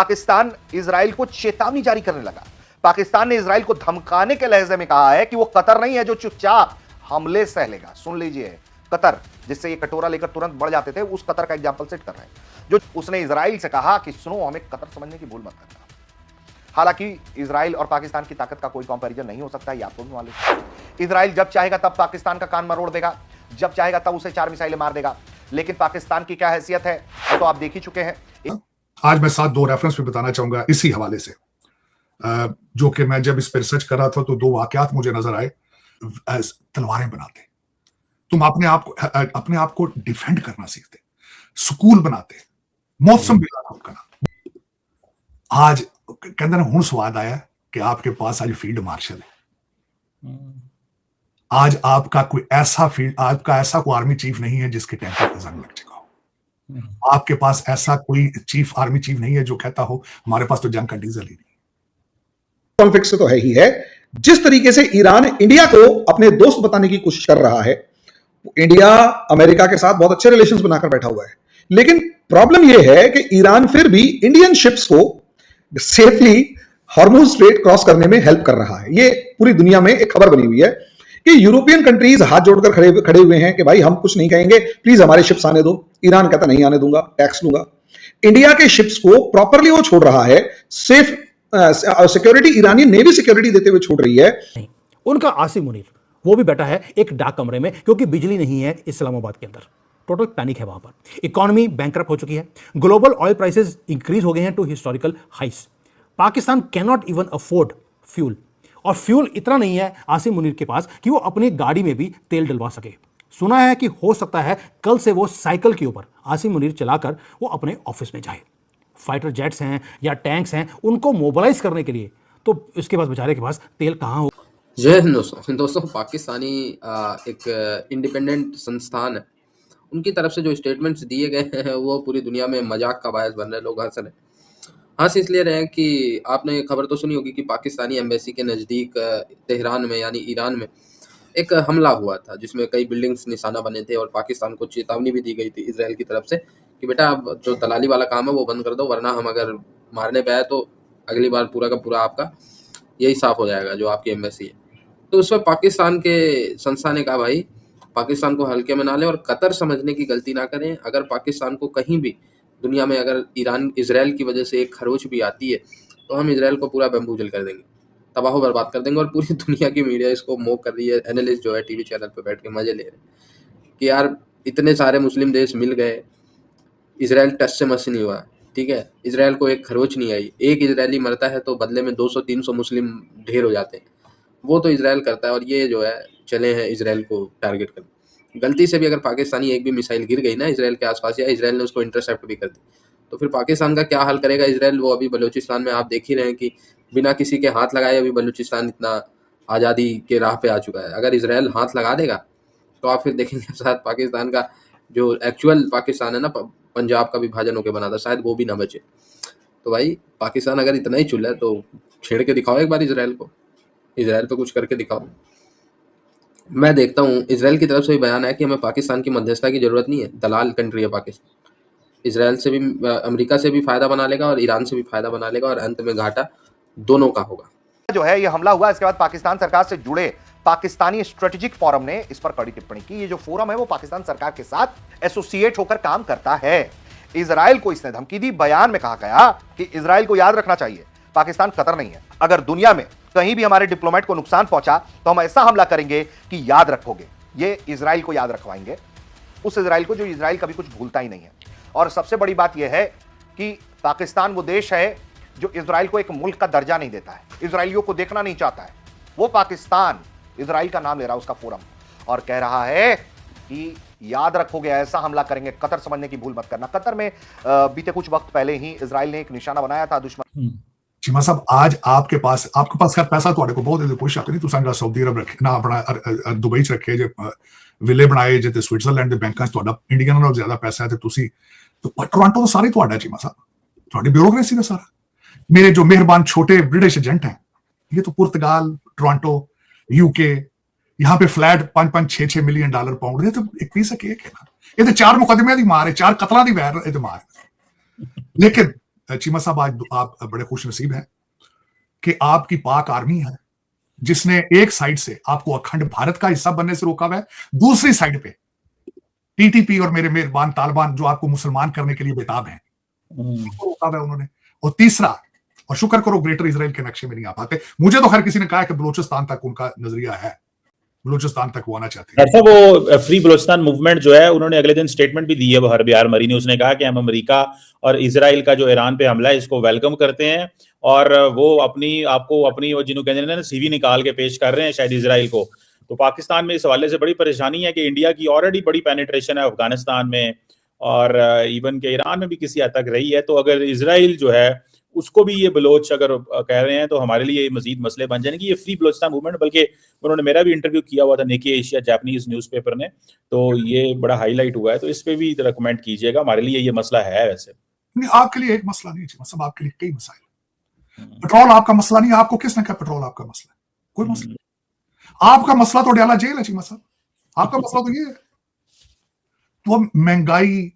Pakistan Israel को चेतावनी जारी करने लगा। पाकिस्तान ने इजराइल को धमकाने के लहजे में कहा है कि वो कतर नहीं है जो चुपचाप हमले सह लेगा। सुन लीजिए, कतर जिससे ये कटोरा लेकर तुरंत बढ़ जाते थे, उस कतर का एग्जांपल सेट कर रहे हैं, जो उसने इजराइल से कहा कि सुनो, हमें कतर समझने की भूल मत करना। हालांकि इजराइल और पाकिस्तान की ताकत का कोई कंपैरिजन नहीं हो सकता, ये आपको भी मालूम है। इजराइल जब चाहेगा तब पाकिस्तान का कान मरोड़ देगा, जब चाहेगा तब उसे 4 मिसाइलें मार देगा। लेकिन पाकिस्तान की क्या हैसियत है, तो आप देख ही चुके हैं। आज मैं साथ 2 रेफरेंस भी बताना चाहूंगा इसी हवाले से, जो कि मैं जब इस पर रिसर्च कर रहा था तो 2 वाकयात मुझे नजर आए। तलवारें बनाते, तुम अपने आप को डिफेंड करना सीखते, स्कूल बनाते, मौसम भी आज कहते ना हूं स्वाद आया कि आपके पास आज फील्ड मार्शल है। आज आपका कोई ऐसा कोई आर्मी चीफ नहीं है जिसके टैंकर पर जंग लग चुका हो। आपके पास ऐसा कोई आर्मी चीफ नहीं है जो कहता हो हमारे पास तो जंग का डीजल ही नहीं। कॉन्फ्लिक्ट से तो है ही है। जिस तरीके से ईरान इंडिया को अपने दोस्त बताने की कोशिश कर रहा है, इंडिया अमेरिका के साथ बहुत अच्छे रिलेशंस बनाकर बैठा हुआ है, लेकिन प्रॉब्लम यह है कि ईरान फिर भी इंडियन शिप्स को सेफली हॉर्मुज स्ट्रेट क्रॉस करने में हेल्प कर रहा है। ये पूरी दुनिया में एक खबर बनी हुई है कि यूरोपियन कंट्रीज हाथ जोड़कर खड़े हुए हैं कि भाई हम कुछ नहीं कहेंगे, प्लीज हमारे शिप्स आने दो। ईरान कहता नहीं आने दूंगा, टैक्स लूंगा। इंडिया के शिप्स को प्रॉपरली वो छोड़ रहा है, सेफ सिक्योरिटी, ईरानी नेवी सिक्योरिटी देते हुए छोड़ रही है। उनका आसिम मुनीर वो भी बैठा है एक डाक कमरे में, क्योंकि बिजली नहीं है इस्लामाबाद के अंदर। टोटल पैनिक है वहां पर। इकोनॉमी बैंकरप्ट हो चुकी है। ग्लोबल ऑयल प्राइसेस इंक्रीज हो गए हैं two historical highs. Pakistan can not even afford fuel, और फ्यूल इतना नहीं है आसिम मुनीर के पास कि वो अपनी गाड़ी में भी तेल डलवा सके। सुना है कि हो सकता है कल से वो साइकिल के ऊपर आसिम मुनीर चलाकर वो अपने ऑफिस में जाए। फाइटर जेट्स हैं या टैंक्स हैं, उनको मोबिलाइज करने के लिए तो इसके पास बेचारे के पास तेल कहाँ हो। जय हिंद दोस्तों, पाकिस्तानी एक इंडिपेंडेंट संस्थान है, उनकी तरफ से जो स्टेटमेंट्स दिए गए हैं वो पूरी दुनिया में मजाक का बायस बन रहे हैं। लोग हंस इसलिए रहे हैं कि आपने खबर तो सुनी होगी कि पाकिस्तानी एम्बेसी के नज़दीक तेहरान में यानी ईरान में एक हमला हुआ था, जिसमें कई बिल्डिंग्स निशाना बने थे और पाकिस्तान को चेतावनी भी दी गई थी इजराइल की तरफ से कि बेटा अब जो दलाली वाला काम है वो बंद कर दो, वरना हम अगर मारने पे आए तो अगली बार पूरा का पूरा आपका यही साफ हो जाएगा जो आपकी एम्बेसी है। तो उसमें पाकिस्तान के संस्था ने कहा भाई पाकिस्तान को हल्के में ना लें और कतर समझने की गलती ना करें। अगर पाकिस्तान को कहीं भी दुनिया में अगर इजराइल की वजह से एक खरोच भी आती है तो हम इजराइल को पूरा बम्बूजल कर देंगे, तबाह बर्बाद कर देंगे। और पूरी दुनिया की मीडिया इसको मोक कर रही है। एनालिस्ट जो है टीवी चैनल पे बैठ के मजे ले रहे हैं कि यार इतने सारे मुस्लिम देश मिल गए, इजराइल टच से मस नहीं हुआ, ठीक है, इजराइल को एक खरोच नहीं आई। एक इजरायली मरता है तो बदले में 200-300 मुस्लिम ढेर हो जाते हैं। वो तो इजराइल करता है और ये जो है चले हैं इजराइल को टारगेट करने। गलती से भी अगर पाकिस्तानी एक भी मिसाइल गिर गई ना इजराइल के आसपास या इजराइल ने उसको इंटरसेप्ट भी कर दी तो फिर पाकिस्तान का क्या हाल करेगा इजराइल। वो अभी बलूचिस्तान में आप देख ही रहे हैं कि बिना किसी के हाथ लगाए अभी बलूचिस्तान इतना आज़ादी के राह पे आ चुका है। अगर इजराइल हाथ लगा देगा तो आप फिर देखेंगे शायद पाकिस्तान का जो एक्चुअल पाकिस्तान है ना, पंजाब का विभाजन होकर बना था, शायद वो भी ना बचे। तो भाई पाकिस्तान अगर इतना ही चुल है तो छेड़ के दिखाओ एक बार इजराइल को, इजराइल पे कुछ करके दिखाओ। मैं देखता हूँ इजराइल की तरफ से भी बयान है कि हमें पाकिस्तान की मध्यस्थता की जरूरत नहीं है, दलाल कंट्री है पाकिस्तान। इजराइल से भी, अमेरिका से भी फायदा बना लेगा और ईरान से भी फायदा बना लेगा और अंत में घाटा दोनों का होगा। जो है ये हमला हुआ, इसके बाद पाकिस्तान सरकार से जुड़े पाकिस्तानी स्ट्रेटेजिक फोरम ने इस पर कड़ी टिप्पणी की। ये जो फोरम है वो पाकिस्तान सरकार के साथ एसोसिएट होकर काम करता है। इजराइल को इसने धमकी दी। बयान में कहा गया कि इजराइल को याद रखना चाहिए पाकिस्तान कतर नहीं है। अगर दुनिया में कहीं भी हमारे डिप्लोमेट को नुकसान पहुंचा तो हम ऐसा हमला करेंगे कि याद रखोगे। ये इजराइल को याद रखवाएंगे, उस इजराइल को जो इजराइल कभी कुछ भूलता ही नहीं है। और सबसे बड़ी बात यह है कि पाकिस्तान वो देश है जो इजराइल को एक मुल्क का दर्जा नहीं देता है, इजराइलियों को देखना नहीं चाहता है। वो पाकिस्तान इजराइल का नाम ले रहा है उसका फोरम, और कह रहा है कि याद रखोगे, ऐसा हमला करेंगे, कतर समझने की भूल मत करना। कतर में बीते कुछ वक्त पहले ही इजराइल ने एक निशाना बनाया था दुश्मन। चीमा साहब, आज आपके पास खैर पैसा थोड़े को बहुत कोई शक नहीं, तुम सऊदी अरब रखे ना, अपना दुबई च रखे जे विले बनाए जे ते स्विट्जरलैंड दे बैंकां च तुहाडा इंडिया नालों ज्यादा पैसा है, तो टोरंटो तो सारे तुहाडा चीमा साहब, तुहाडी ब्यूरोक्रेसी का सारा। मेरे जो मेहरबान छोटे ब्रिटिश एजेंट हैं ये तो पुर्तगाल, टोरंटो, यूके, यहाँ पे फ्लैट 5-6 मिलियन डॉलर पाउंड ये तो एक पीस केक है ना। ये तो 4 मुकदमे दी मार है, 4 कतलों दी वैर मार। लेकिन चीमा साहब, आज आप बड़े खुश नसीब हैं कि आपकी पाक आर्मी है जिसने एक साइड से आपको अखंड भारत का हिस्सा बनने से रोका हुआ है, दूसरी साइड पे टीटीपी और मेरे मेहरबान तालिबान जो आपको मुसलमान करने के लिए बेताब हैं, उनको रोका हुआ है उन्होंने। और तीसरा, और शुक्र करो ग्रेटर इजराइल के नक्शे में नहीं आ पाते। मुझे तो हर किसी ने कहा कि बलूचिस्तान तक उनका नजरिया है, बलूचिस्तान तक वो आना चाहते हैं। ऐसा वो फ्री बलूचिस्तान मूवमेंट जो है, उन्होंने अगले दिन स्टेटमेंट भी दी है हर बिहार मरी ने। उसने कहा कि हम अमेरिका और इजराइल का जो ईरान पे हमला है इसको वेलकम करते हैं, और वो अपनी जिन्हों कहते हैं ना सीवी निकाल के पेश कर रहे हैं शायद इजराइल को। तो पाकिस्तान में इस हवाले से बड़ी परेशानी है कि इंडिया की ऑलरेडी बड़ी पेनिट्रेशन है अफगानिस्तान में, और इवन के ईरान में भी किसी हद तक रही है। तो अगर इजराइल जो है उसको भी ये बलोच अगर कह रहे हैं तो हमारे लिए मजीद मसले बन जाएंगे। ये फ्री बलोचिस्तान मूवमेंट, बल्कि उन्होंने मेरा भी इंटरव्यू किया हुआ था निकी एशिया जापानीज न्यूज़पेपर ने, तो ये बड़ा हाईलाइट हुआ है। तो इस पे भी जरा कमेंट कीजिएगा, हमारे लिए ये मसला है। वैसे नहीं, आपके लिए एक मसला नहीं है, सब आपके लिए कई मसाइल। पेट्रोल आपका मसला नहीं है, आपको किसने कहा पेट्रोल आपका मसला है? कोई मसला नहीं। आपका मसला तो डाला जेल है चीमा साहब, आपका मसला तो ये है। तो महंगाई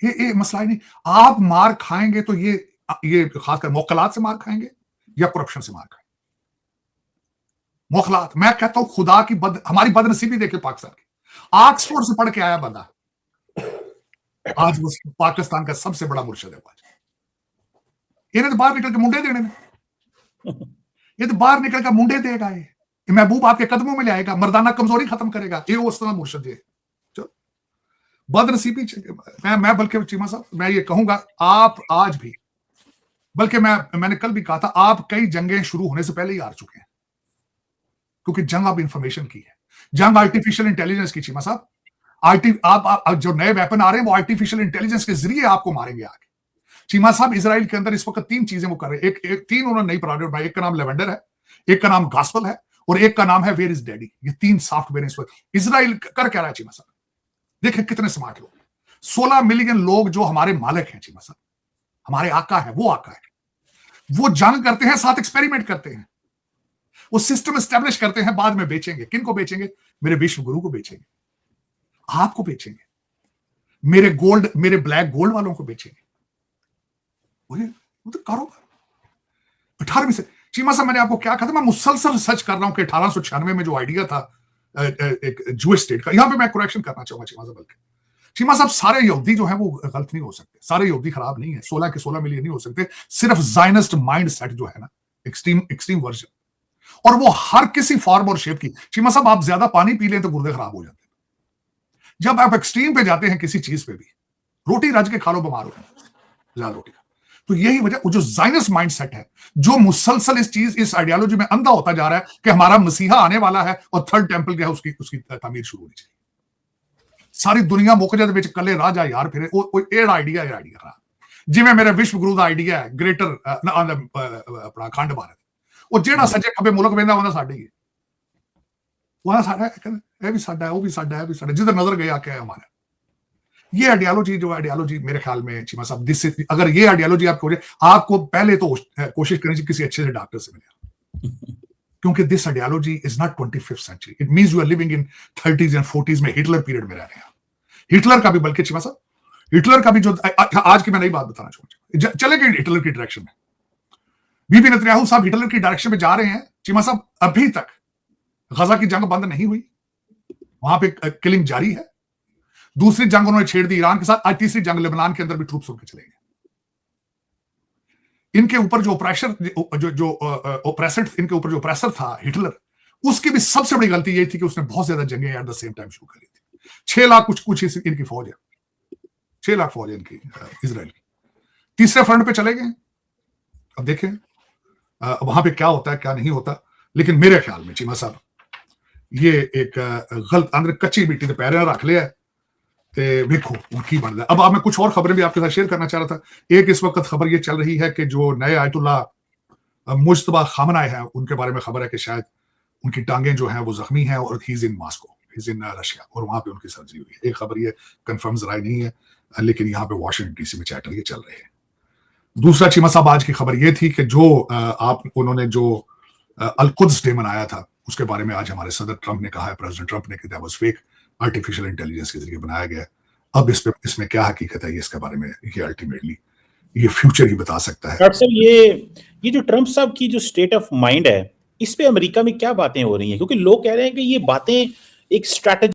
ये मसला ही नहीं। आप मार खाएंगे तो ये खासकर मोकलात से मार खाएंगे या करप्शन से मार खाएंगे। मोकलात, मैं कहता हूं खुदा की हमारी बदनसीबी देखे पाकिस्तान की। ऑक्सफोर्ड से पढ़ के आया बंदा, आज वो पाकिस्तान का सबसे बड़ा मुर्शिद है। इन्हें तो बाहर निकल के मुंडे देने में, ये तो बाहर निकल कर मुंडे देगा, ये महबूब आपके कदमों में ले आएगा, मर्दाना कमजोरी खत्म करेगा। ये उस तरह मुर्शिद है। बदनसीबी मैं बल्कि चीमा साहब मैं ये कहूंगा, आप आज भी, बल्कि मैंने कल भी कहा था, आप कई जंगें शुरू होने से पहले ही हार चुके हैं, क्योंकि जंग आप इंफॉर्मेशन की है, जंग आर्टिफिशियल इंटेलिजेंस की। चीमा साहब, आप जो नए वेपन आ रहे हैं वो आर्टिफिशियल इंटेलिजेंस के जरिए आपको मारेंगे आगे। चीमा साहब, इजराइल के अंदर इस वक्त 3 चीजें वो कर रहे हैं। तीन उन्होंने नई प्रोडक्ट बनाई, एक का नाम लेवेंडर है, एक का नाम गॉस्पेल है, और एक का नाम है वेयर इज डैडी। ये 3 सॉफ्टवेयर इस वक्त इजराइल कर क्या रहा है चीमा साहब। देखें कितने स्मार्ट लोग, 16 मिलियन लोग जो हमारे मालिक हैं चीमा साहब, हमारे आका है, वो आका है। वो जंग करते हैं, साथ एक्सपेरिमेंट करते हैं, वो सिस्टम एस्टेब्लिश करते हैं, बाद में बेचेंगे। किनको बेचेंगे? मेरे विश्व गुरु को बेचेंगे, आपको बेचेंगे, मेरे ब्लैक गोल्ड वालों को बेचेंगे। वो तो कारोबार 18वीं से। चीमा साहब, मैंने आपको क्या कहा था, मैं मुसलसल रिसर्च कर रहा हूं कि 1896 में जो आइडिया था एक जूइश स्टेट का, यहां पे मैं करेक्शन करना चाहूंगा चीमा साहब। बल्कि चीमा साहब, सारे यहूदी जो है वो गलत नहीं हो सकते, सारे यहूदी खराब नहीं है, 16 के 16 मिलियन नहीं हो सकते। सिर्फ जायनिस्ट माइंड सेट जो है ना, एक्सट्रीम वर्जन, और वो हर किसी फॉर्म और शेप की। चीमा साहब, आप ज्यादा पानी पी लें तो गुर्दे खराब हो जाते हैं। जब आप एक्सट्रीम पे जाते हैं किसी चीज पे भी, रोटी रज के खा लो, बीमार हो जाते ज्यादा रोटी का। तो यही वजह, जो जायनिस्ट माइंड सेट है, जो मुसलसल इस आइडियोलॉजी में अंधा होता जा रहा है कि हमारा मसीहा आने वाला है और थर्ड टेंपल जो है उसकी तामीर शुरू होनी चाहिए। सारी दुनिया मुक जाए विच कले राजा यार फिर एड़ा आइडिया खराब। जिवें मेरे विश्व गुरु का आइडिया है ग्रेटर अपना अखंड भारत, वो जेड़ा सज्जे खब्बे मुल्क वेंदा होंदा साडे ही है, वो साडा है, ये भी साडा है, वो भी साडा है, भी साडा, जिधर नजर गया क्या है हमारा। ये आइडियोलॉजी मेरे ख्याल में चीमा साहब, अगर ये आइडियोलॉजी आपको पहले तो कोशिश करनी चाहिए किसी अच्छे से डॉक्टर से मिले, क्योंकि this ideology is not 25th century. It means you are living in 30s and 40s में, हिटलर पीरियड में रह रहे हैं। हिटलर का भी, बल्कि चीमा साहब, हिटलर का भी जो आज की मैं नई बात बताना चाहूंगा, चले गए हिटलर की डायरेक्शन में। बीबी नेतन्याहू साहब हिटलर की डायरेक्शन में जा रहे हैं चीमा साहब। अभी तक गजा की जंग बंद नहीं हुई, वहां पे किलिंग जारी है। दूसरी जंग उन्होंने छेड़ दी ईरान के साथ, आज तीसरी जंग लेबनान के अंदर भी ट्रूप्स उनके चले गए। इनके ऊपर जो ऑपरेसर इनके ऊपर जो ऑपरेसर था हिटलर, उसकी भी सबसे बड़ी गलती यही थी कि उसने बहुत ज्यादा जंगें एट द सेम टाइम शुरू कर दी थी। 6 लाख कुछ इनकी फौज है, 6 लाख फौज है इनकी इजराइल की। तीसरे फ्रंट पे चले गए। अब देखें वहां पे क्या होता है क्या नहीं होता, लेकिन मेरे ख्याल में चीमा साहब ये एक गलत अंदर कच्ची मिट्टी के पैर रख लिया है। देखो उनकी बन जाए। अब मैं कुछ और खबरें भी आपके साथ शेयर करना चाह रहा था। एक इस वक्त खबर ये चल रही है कि जो नए आयतुल्लाह मुज्तबा खामनाई हैं, उनके बारे में खबर है कि शायद उनकी टांगें जो हैं वो जख्मी हैं और he is in Moscow, he is in Russia, और वहां पे उनकी सर्जरी हुई है। एक खबर ये कंफर्म जराई नहीं है, लेकिन यहाँ पे वॉशिंगटन डीसी में चैटर ये चल रहे हैं। दूसरा चीमा साहब, आज की खबर ये थी कि जो उन्होंने जो अल-कुद्स डे मनाया था, उसके बारे में आज हमारे सदर ट्रंप ने कहा है, प्रेसिडेंट ट्रंप ने, कि that was fake, artificial intelligence के जरिए बनाया गया। अब इसमें क्या हकीकत है, ये इसके बारे में ये अल्टीमेटली ये फ्यूचर ही बता सकता है। डॉक्टर साहब, ये जो ट्रंप साहब की जो स्टेट ऑफ माइंड है, इस पे अमेरिका में क्या बातें हो रही हैं? क्योंकि लोग कह रहे हैं कि ये बातें एक स्ट्रैटेजी